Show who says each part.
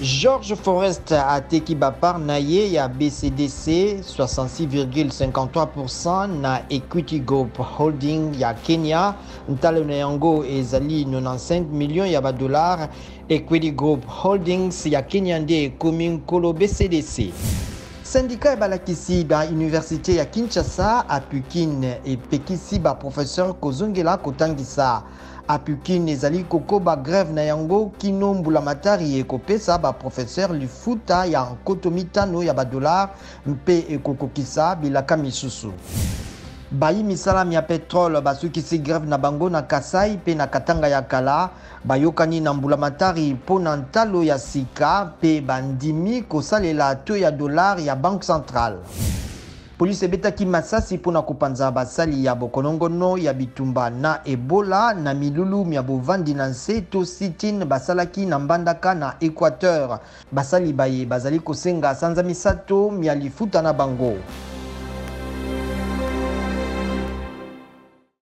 Speaker 1: George Forest a tekiba par naye ya BCDC 66,53% na Equity Group Holding ya Kenya. Ntalo na yango ezali 95 millions ya $. Equity Group Holdings ya Kenya nde ekomi nkolo BCDC. Syndicat ebalakisi ba université ya Kinshasa apukine epekisi ba professeur kozongela kotangisa. Apukine ezali kokoba grève na yango kino mbulamatari ekopesa ba professeur lifuta ya nkoto mitano ya $, mpe ekokokisa bilaka misusu. Bayi misala ya petrole basukisi grève na bango na Kasai pe na Katanga ya kala, bayokani na mbulamatari po na ntalo ya sika pe bandimi kosalela to ya $, ya Banque Centrale. Police ebetaki masasi pona kopanza basali ya bokonongono ya bitumba na Ebola na milulu ya bovandi na nse to sit-in basalaki na mbandaka na Équateur. Basali baye bazali kosenga sanza misato ya lifuta na bango.